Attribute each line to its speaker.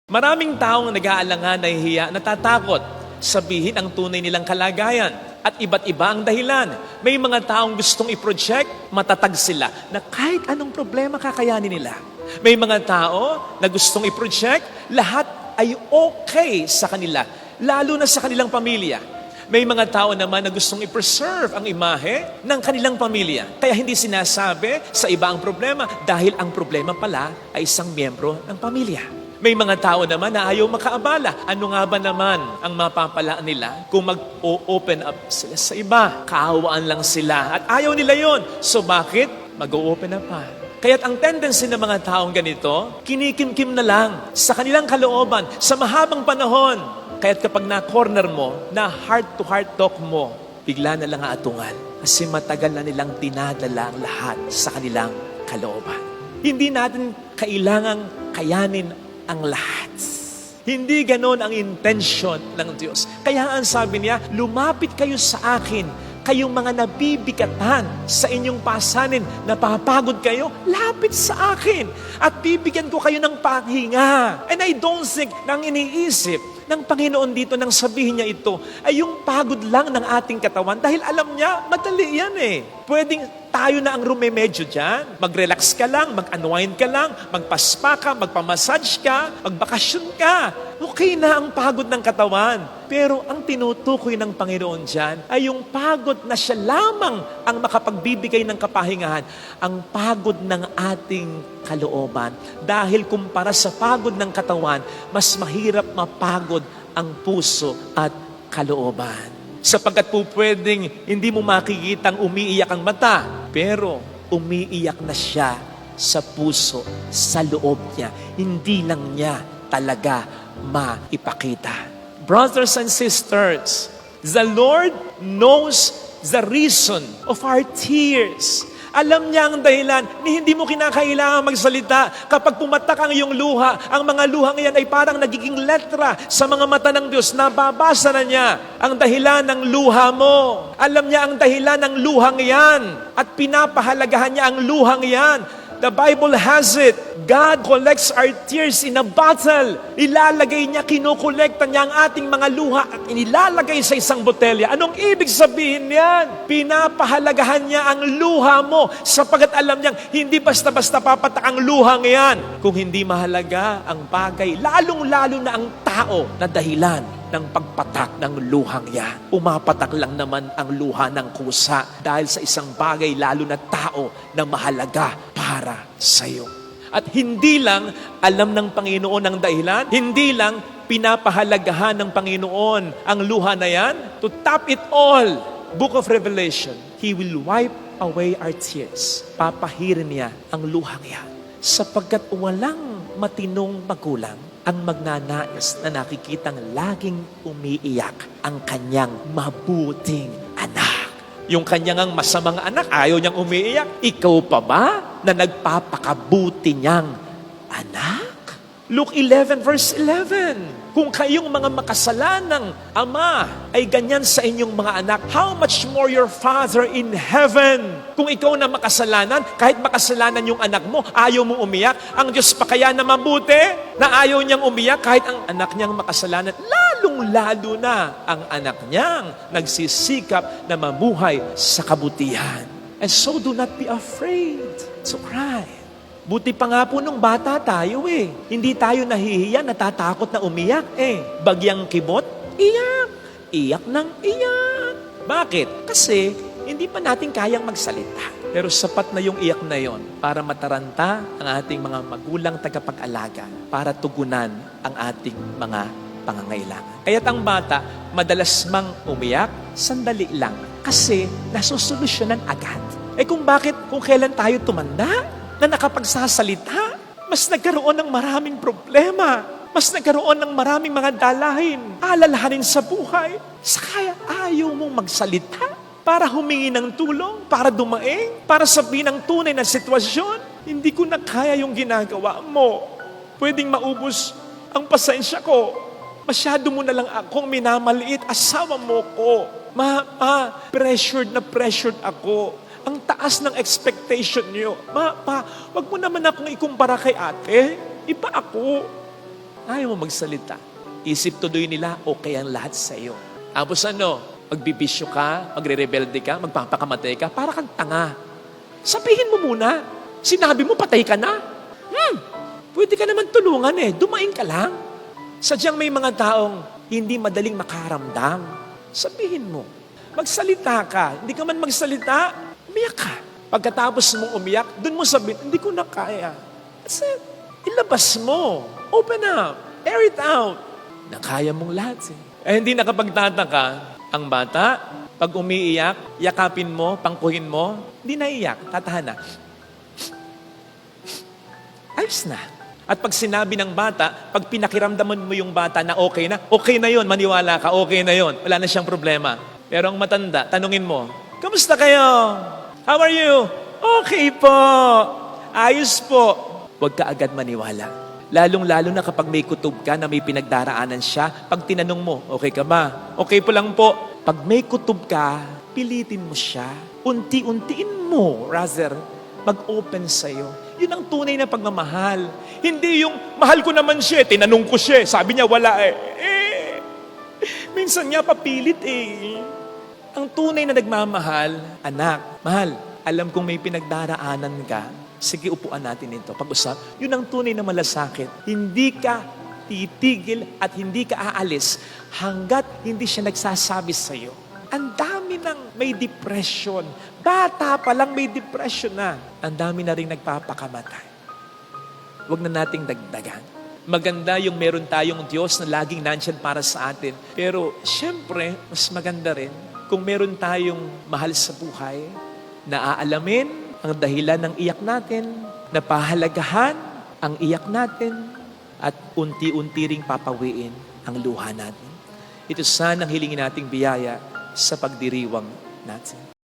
Speaker 1: Maraming taong nag-aalangan, nahihiya, natatakot sabihin ang tunay nilang kalagayan. At iba't iba ang dahilan. May mga taong gustong i-project, matatag sila, na kahit anong problema kakayanin nila. May mga tao na gustong i-project, lahat ay okay sa kanila, lalo na sa kanilang pamilya. May mga tao naman na gustong i-preserve ang imahe ng kanilang pamilya. Kaya hindi sinasabi sa iba ang problema dahil ang problema pala ay isang miyembro ng pamilya. May mga tao naman na ayaw makaabala. Ano nga ba naman ang mapapalaan nila kung mag-open up sila sa iba? Kaawaan lang sila at ayaw nila yon. So bakit mag-open up pa? Kaya't ang tendency ng mga taong ganito, kinikimkim na lang sa kanilang kalooban sa mahabang panahon. Kaya't kapag na-corner mo, na heart-to-heart talk mo, bigla na lang aatungan. Kasi matagal na nilang dinadala ang lahat sa kanilang kalooban. Hindi natin kailangang kayanin ang lahat. Hindi ganon ang intention ng Diyos. Kaya ang sabi niya, lumapit kayo sa akin, kayong mga nabibigatan sa inyong pasanin, napapagod kayo, lapit sa akin. At bibigyan ko kayo ng pahinga. And I don't think nang iniisip ng Panginoon dito nang sabihin niya ito ay yung pagod lang ng ating katawan dahil alam niya, madali yan eh. Pwedeng tayo na ang rumemedyo dyan. Mag-relax ka lang, mag-unwind ka lang, magpaspa ka, magpamassage ka, magbakasyon ka. Okay na ang pagod ng katawan. Pero ang tinutukoy ng Panginoon dyan ay yung pagod na siya lamang ang makapagbibigay ng kapahingahan. Ang pagod ng ating kalooban. Dahil kumpara sa pagod ng katawan, mas mahirap mapagod ang puso at kalooban. Sapagkat po pwedeng hindi mo makikitang umiiyak ang mata, pero umiiyak na siya sa puso, sa loob niya. Hindi lang niya talaga maipakita. Brothers and sisters, the Lord knows the reason of our tears. Alam niya ang dahilan ni hindi mo kinakailangan magsalita. Kapag pumatak ang iyong luha, ang mga luhang iyan ay parang nagiging letra sa mga mata ng Diyos. Nababasa na niya ang dahilan ng luha mo. Alam niya ang dahilan ng luhang iyan at pinapahalagahan niya ang luhang iyan. The Bible has it. God collects our tears in a bottle. Ilalagay niya, kinukolekta niya ang ating mga luha at inilalagay sa isang botelya. Anong ibig sabihin niyan? Pinapahalagahan niya ang luha mo sapagat alam niyang hindi basta-basta papatak ang luhang yan. Kung hindi mahalaga ang bagay, lalong-lalo na ang tao na dahilan ng pagpatak ng luhang yan. Umapatak lang naman ang luha ng kusa dahil sa isang bagay lalo na tao na mahalaga para sa iyo. At hindi lang alam ng Panginoon ang dahilan, hindi lang pinapahalagahan ng Panginoon ang luha na yan. To top it all, Book of Revelation, He will wipe away our tears. Papahirin niya ang luhang yan. Sapagkat walang matinong magulang ang magnanais na nakikitang laging umiiyak ang kanyang mabuting anak. Yung kanyang masamang anak, ayaw niyang umiiyak. Ikaw pa ba na nagpapakabuti niyang anak? Luke 11 verse 11. Kung kayong mga makasalanang ama ay ganyan sa inyong mga anak, how much more your Father in heaven? Kung ikaw na makasalanan, kahit makasalanan yung anak mo, ayaw mo umiyak, ang Diyos pa kaya na mabuti, na ayaw niyang umiyak kahit ang anak niyang makasalanan, lalong-lalo na ang anak niyang nagsisikap na mamuhay sa kabutihan. And so do not be afraid to cry. Buti pa nga po nung bata tayo eh. Hindi tayo nahihiya, natatakot na umiyak eh. Bagyang kibot, iyak. Iyak ng iyak. Bakit? Kasi hindi pa natin kayang magsalita. Pero sapat na yung iyak na yon para mataranta ang ating mga magulang tagapag-alaga para tugunan ang ating mga pangangailangan. Kaya't ang bata, madalas mang umiyak, sandali lang. Kasi nasusolusyonan agad. Eh kung bakit, kung kailan tayo tumanda, na nakapagsasalita, mas nagkaroon ng maraming problema. Mas nagkaroon ng maraming mga dalahin, alalahanin sa buhay. Kaya ayaw mong magsalita para humingi ng tulong, para dumaing, para sabihin ang tunay na sitwasyon. Hindi ko na kaya yung ginagawa mo. Pwedeng maubos ang pasensya ko. Masyado mo na lang akong minamaliit. Asawa mo ko. Pressured na pressured ako. Ang taas ng expectation niyo. Wag mo naman akong ikumpara kay ate. Iba ako. ayaw mo magsalita. Isip tuloy nila, okay ang lahat sa iyo. Tapos magbibisyo ka, magre-rebelde ka, magpapakamatay ka, para kang tanga. Sabihin mo muna, sinabi mo patay ka na. Pwede ka naman tulungan dumaing ka lang. Sadyang may mga taong hindi madaling makaramdam. Sabihin mo, magsalita ka. Hindi ka man magsalita, umiyak ka. Pagkatapos mong umiyak, dun mo sabihin, hindi ko na kaya. That's it. Ilabas mo. Open up. Air it out. Nakaya mong lahat hindi nakapagtataka ang bata. Pag umiiyak, yakapin mo, pangkuhin mo, hindi naiyak, tatahan na. Ayos na. At pag sinabi ng bata, pag pinakiramdaman mo yung bata na okay na yun, maniwala ka, okay na yun, wala na siyang problema. Pero ang matanda, tanungin mo, kamusta kayo? How are you? Okay po. Ayos po. Huwag ka agad maniwala. Lalong-lalo na kapag may kutob ka na may pinagdaraanan siya, pag tinanong mo, okay ka ba? Okay po lang po. Pag may kutob ka, pilitin mo siya. Unti-untiin mo, rather, mag-open sa'yo. Yun ang tunay na pagmamahal. Hindi yung, mahal ko naman siya, tinanong ko siya, sabi niya wala minsan niya papilit Ang tunay na nagmamahal, anak, mahal, alam kong may pinagdaraanan ka, sige upuan natin ito, pag-usap, yun ang tunay na malasakit. Hindi ka titigil at hindi ka aalis hanggat hindi siya nagsasabi sa'yo. Ang dami ng may depression. Bata pa lang may depression na. Ang dami na rin nagpapakamatay. Huwag na nating dagdagan. Maganda yung meron tayong Diyos na laging nandyan para sa atin. Pero siyempre, mas maganda rin kung meron tayong mahal sa buhay na aalamin ang dahilan ng iyak natin, na pahalagahan ang iyak natin, at unti-unti ring papawiin ang luha natin. Ito sana ang hilingin nating biyaya sa pagdiriwang natin.